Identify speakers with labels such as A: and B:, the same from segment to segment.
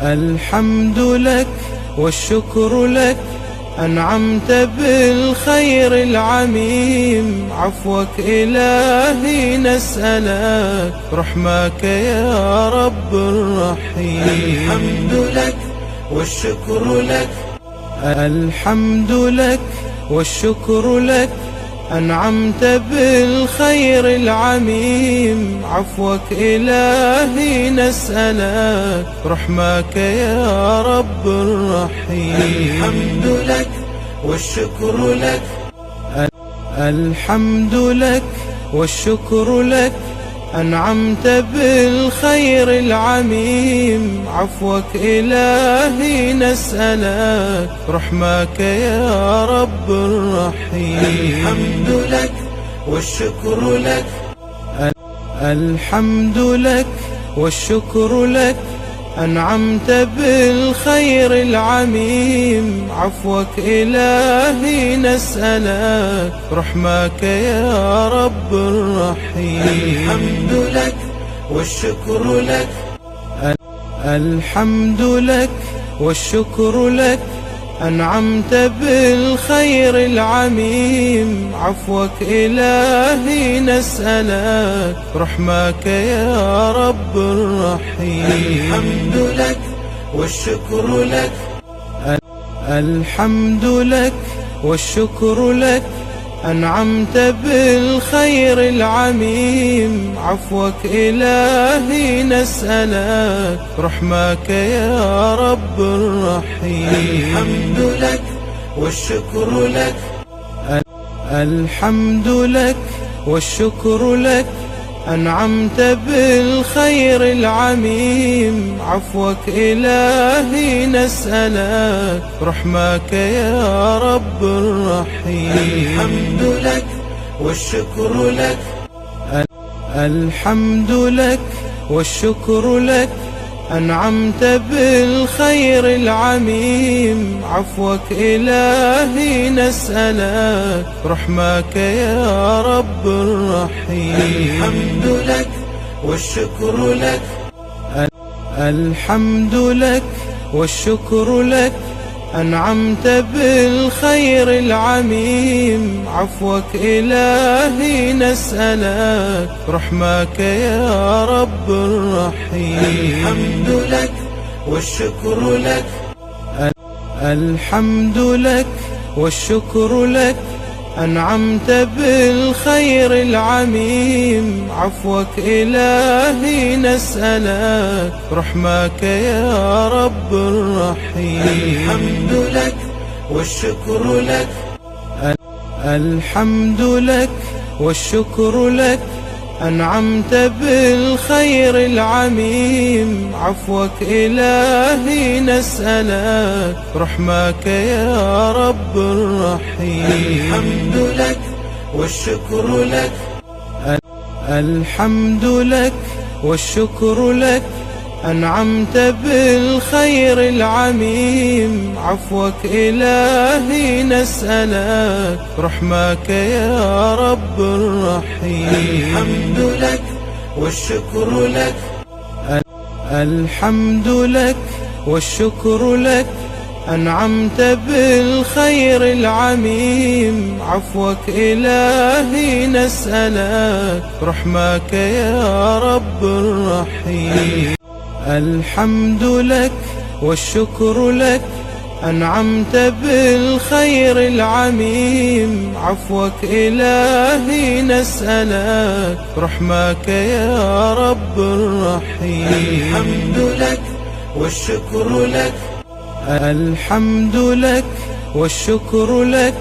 A: الحمد لك والشكر لك، أنعمت بالخير العميم. عفوك إلهي نسألك، رحمك يا رب الرحيم.
B: الحمد لك والشكر لك،
A: الحمد لك والشكر لك، أنعمت بالخير العميم. عفوك إلهي نسألك، رحمك يا رب الرحيم.
B: الحمد لك والشكر لك،
A: الحمد لك والشكر لك، أنعمت بالخير العميم. عفوك إلهي نسألك، رحمك يا رب الرحيم.
B: الحمد لك والشكر لك،
A: الحمد لك والشكر لك، أنعمت بالخير العميم. عفوك إلهي نسألك، رحمك يا رب الرحيم.
B: الحمد لك والشكر لك،
A: الحمد لك والشكر لك، أنعمت بالخير العميم. عفوك إلهي نسألك، رحمك يا رب الرحيم.
B: الحمد لك والشكر لك،
A: الحمد لك والشكر لك، أنعمت بالخير العميم. عفوك إلهي نسألك، رحمك يا رب الرحيم.
B: الحمد لك والشكر لك،
A: الحمد لك والشكر لك، أنعمت بالخير العميم. عفوك إلهي نسألك، رحمك يا رب الرحيم.
B: الحمد لك والشكر لك،
A: الحمد لك والشكر لك، أنعمت بالخير العميم. عفوك إلهي نسألك، رحمك يا رب الرحيم.
B: الحمد لك والشكر لك،
A: الحمد لك والشكر لك، أنعمت بالخير العميم. عفوك إلهي نسألك، رحمك يا رب الرحيم.
B: الحمد لك والشكر لك،
A: الحمد لك والشكر لك، أنعمت بالخير العميم. عفوك إلهي نسألك، رحمك يا رب الرحيم.
B: الحمد لك والشكر لك،
A: الحمد لك والشكر لك، أنعمت بالخير العميم. عفوك إلهي نسألك، رحمك يا رب الرحيم.
B: الحمد لك والشكر لك،
A: الحمد لك والشكر لك، أنعمت بالخير العميم. عفوك إلهي نسألك، رحمك يا رب الرحيم.
B: الحمد لك والشكر لك،
A: الحمد لك والشكر لك، أنعمت بالخير العميم. عفوك إلهي نسألك، رحمك يا رب الرحيم. الحمد لك والشكر لك، أنعمت بالخير العميم. عفوك إلهي نسألك، رحمك يا رب الرحيم.
B: الحمد لك والشكر لك،
A: الحمد لك والشكر لك،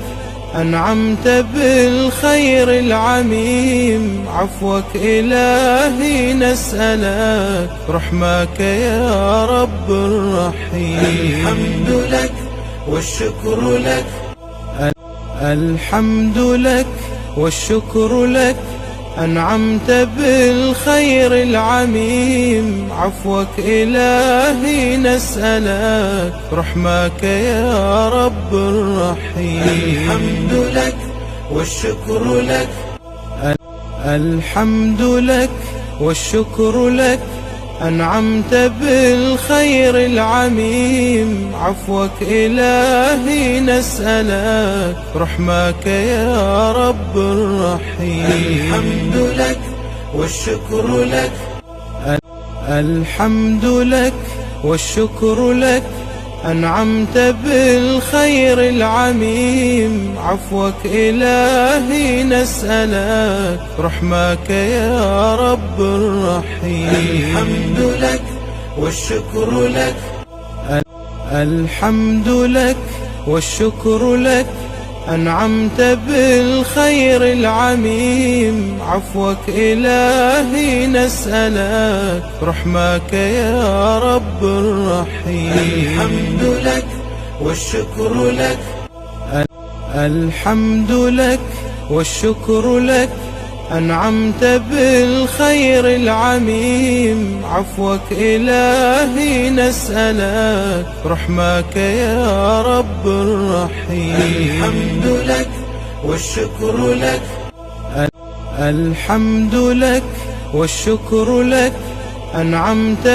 A: أنعمت بالخير العميم. عفوك إلهي نسألك، رحمك يا رب الرحيم.
B: الحمد لك والشكر لك،
A: الحمد لك والشكر لك، أنعمت بالخير العميم. عفوك إلهي نسألك، رحمك يا رب الرحيم.
B: الحمد لك والشكر لك،
A: الحمد لك والشكر لك، أنعمت بالخير العميم، عفوك إلهي نسألك، رحمك يا رب الرحيم.
B: الحمد لك والشكر لك،
A: الحمد لك والشكر لك، أنعمت بالخير العميم، عفوك إلهي نسألك، رحمك يا رب الرحيم.
B: الحمد لك والشكر لك،
A: الحمد لك والشكر لك، أنعمت بالخير العميم، عفوك إلهي نسألك، رحمك يا رب الرحيم.
B: الحمد لك والشكر لك،
A: الحمد لك والشكر لك، أنعمت بالخير العميم، عفوك إلهي نسألك، رحمك يا رب الرحيم.
B: الحمد لك والشكر لك،
A: الحمد لك والشكر لك، أنعمت